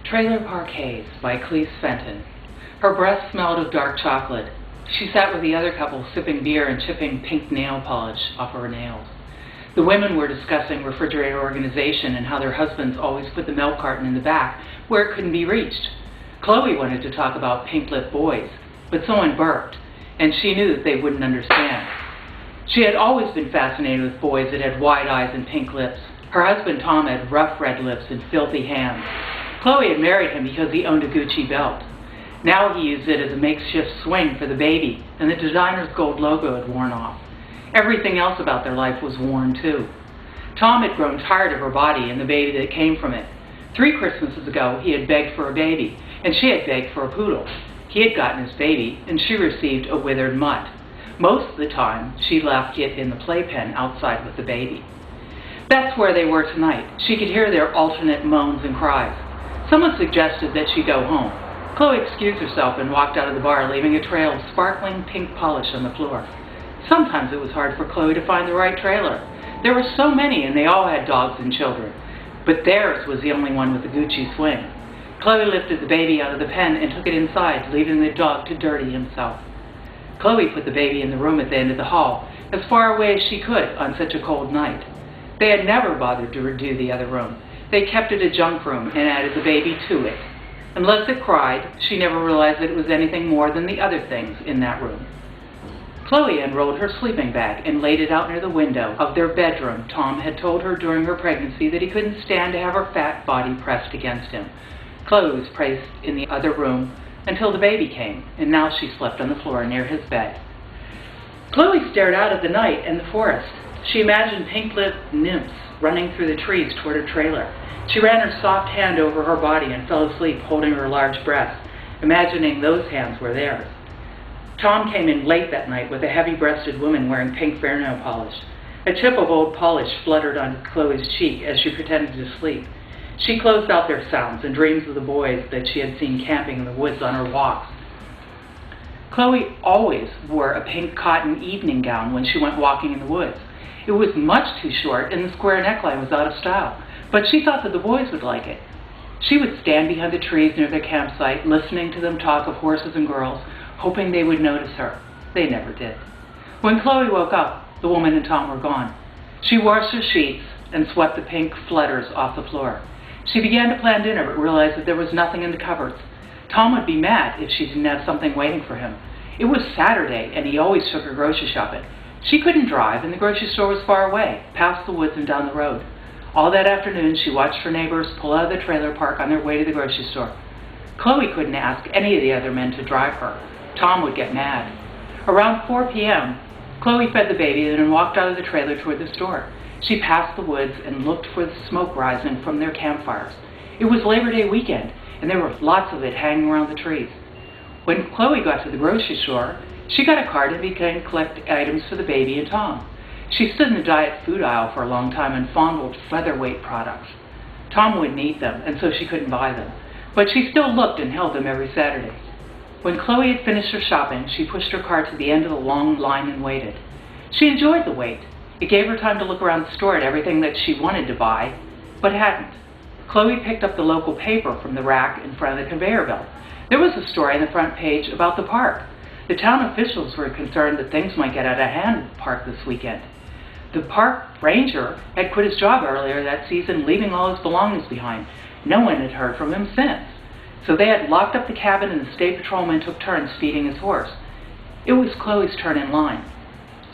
Trailer Park Haze by Clece Fenton. Her breath smelled of dark chocolate. She sat with the other couple sipping beer and chipping pink nail polish off of her nails. The women were discussing refrigerator organization and how their husbands always put the milk carton in the back where it couldn't be reached. Chloe wanted to talk about pink-lipped boys, but someone burped, and she knew that they wouldn't understand. She had always been fascinated with boys that had wide eyes and pink lips. Her husband Tom had rough red lips and filthy hands. Chloe had married him because he owned a Gucci belt. Now he used it as a makeshift swing for the baby, and the designer's gold logo had worn off. Everything else about their life was worn too. Tom had grown tired of her body and the baby that came from it. 3 Christmases ago, he had begged for a baby, and she had begged for a poodle. He had gotten his baby, and she received a withered mutt. Most of the time, she left it in the playpen outside with the baby. That's where they were tonight. She could hear their alternate moans and cries. Someone suggested that she go home. Chloe excused herself and walked out of the bar, leaving a trail of sparkling pink polish on the floor. Sometimes it was hard for Chloe to find the right trailer. There were so many, and they all had dogs and children. But theirs was the only one with the Gucci swing. Chloe lifted the baby out of the pen and took it inside, leaving the dog to dirty himself. Chloe put the baby in the room at the end of the hall, as far away as she could on such a cold night. They had never bothered to redo the other room. They kept it a junk room and added the baby to it. Unless it cried, she never realized that it was anything more than the other things in that room. Chloe unrolled her sleeping bag and laid it out near the window of their bedroom. Tom had told her during her pregnancy that he couldn't stand to have her fat body pressed against him. Chloe was placed in the other room until the baby came, and now she slept on the floor near his bed. Chloe stared out at the night and the forest. She imagined pink-lipped nymphs running through the trees toward her trailer. She ran her soft hand over her body and fell asleep holding her large breasts, imagining those hands were theirs. Tom came in late that night with a heavy-breasted woman wearing pink fingernail polish. A chip of old polish fluttered on Chloe's cheek as she pretended to sleep. She closed out their sounds and dreams of the boys that she had seen camping in the woods on her walks. Chloe always wore a pink cotton evening gown when she went walking in the woods. It was much too short and the square neckline was out of style, but she thought that the boys would like it. She would stand behind the trees near their campsite, listening to them talk of horses and girls, hoping they would notice her. They never did. When Chloe woke up, the woman and Tom were gone. She washed her sheets and swept the pink flutters off the floor. She began to plan dinner, but realized that there was nothing in the cupboards. Tom would be mad if she didn't have something waiting for him. It was Saturday, and he always took her grocery shopping. She couldn't drive, and the grocery store was far away, past the woods and down the road. All that afternoon, she watched her neighbors pull out of the trailer park on their way to the grocery store. Chloe couldn't ask any of the other men to drive her. Tom would get mad. Around 4 p.m., Chloe fed the baby and then walked out of the trailer toward the store. She passed the woods and looked for the smoke rising from their campfires. It was Labor Day weekend, and there were lots of it hanging around the trees. When Chloe got to the grocery store, she got a cart and began to collect items for the baby and Tom. She stood in the diet food aisle for a long time and fondled featherweight products. Tom wouldn't eat them, and so she couldn't buy them. But she still looked and held them every Saturday. When Chloe had finished her shopping, she pushed her cart to the end of the long line and waited. She enjoyed the wait. It gave her time to look around the store at everything that she wanted to buy, but hadn't. Chloe picked up the local paper from the rack in front of the conveyor belt. There was a story on the front page about the park. The town officials were concerned that things might get out of hand at the park this weekend. The park ranger had quit his job earlier that season, leaving all his belongings behind. No one had heard from him since. So they had locked up the cabin and the state patrolman took turns feeding his horse. It was Chloe's turn in line.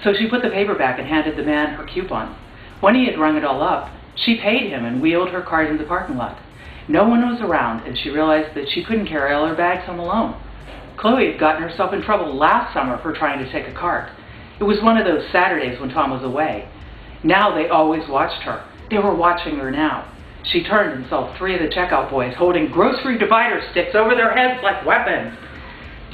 So she put the paper back and handed the man her coupon. When he had rung it all up, she paid him and wheeled her cart into the parking lot. No one was around, and she realized that she couldn't carry all her bags home alone. Chloe had gotten herself in trouble last summer for trying to take a cart. It was one of those Saturdays when Tom was away. Now they always watched her. They were watching her now. She turned and saw 3 of the checkout boys holding grocery divider sticks over their heads like weapons.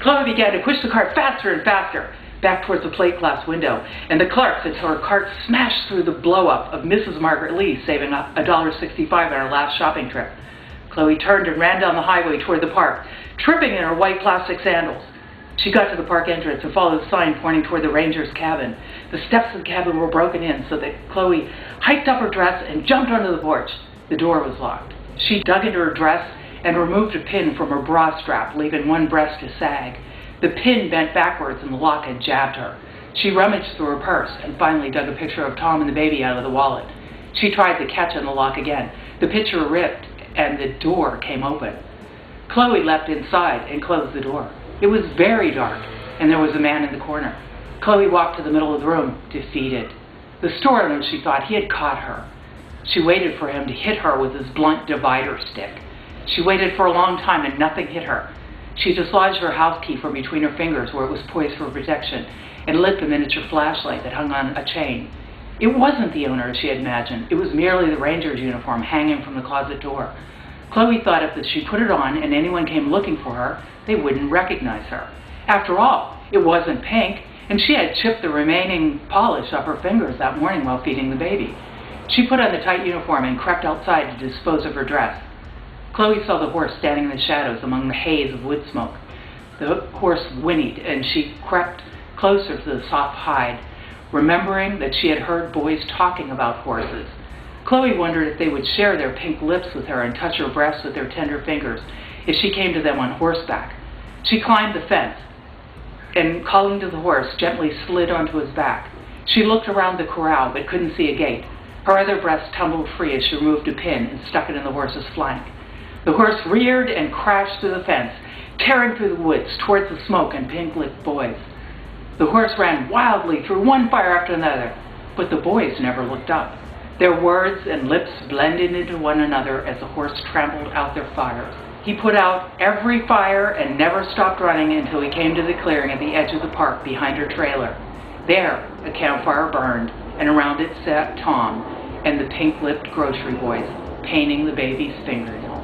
Chloe began to push the cart faster and faster, back towards the plate glass window, and the clerks until her cart smashed through the blow-up of Mrs. Margaret Lee, saving up $1.65 on her last shopping trip. Chloe turned and ran down the highway toward the park, tripping in her white plastic sandals. She got to the park entrance and followed the sign pointing toward the ranger's cabin. The steps of the cabin were broken in, so that Chloe hiked up her dress and jumped onto the porch. The door was locked. She dug into her dress and removed a pin from her bra strap, leaving one breast to sag. The pin bent backwards and the lock had jabbed her. She rummaged through her purse and finally dug a picture of Tom and the baby out of the wallet. She tried the catch on the lock again. The picture ripped and the door came open. Chloe leapt inside and closed the door. It was very dark, and there was a man in the corner. Chloe walked to the middle of the room, defeated. The store owner, she thought, he had caught her. She waited for him to hit her with his blunt divider stick. She waited for a long time and nothing hit her. She dislodged her house key from between her fingers where it was poised for protection and lit the miniature flashlight that hung on a chain. It wasn't the owner she had imagined. It was merely the ranger's uniform hanging from the closet door. Chloe thought if she put it on and anyone came looking for her, they wouldn't recognize her. After all, it wasn't pink, and she had chipped the remaining polish off her fingers that morning while feeding the baby. She put on the tight uniform and crept outside to dispose of her dress. Chloe saw the horse standing in the shadows among the haze of wood smoke. The horse whinnied, and she crept closer to the soft hide, remembering that she had heard boys talking about horses. Chloe wondered if they would share their pink lips with her and touch her breast with their tender fingers if she came to them on horseback. She climbed the fence and, calling to the horse, gently slid onto his back. She looked around the corral but couldn't see a gate. Her other breast tumbled free as she removed a pin and stuck it in the horse's flank. The horse reared and crashed through the fence, tearing through the woods towards the smoke and pink-lipped boys. The horse ran wildly through one fire after another, but the boys never looked up. Their words and lips blended into one another as the horse trampled out their fires. He put out every fire and never stopped running until he came to the clearing at the edge of the park behind her trailer. There, a campfire burned, and around it sat Tom and the pink-lipped grocery boys, painting the baby's fingernails.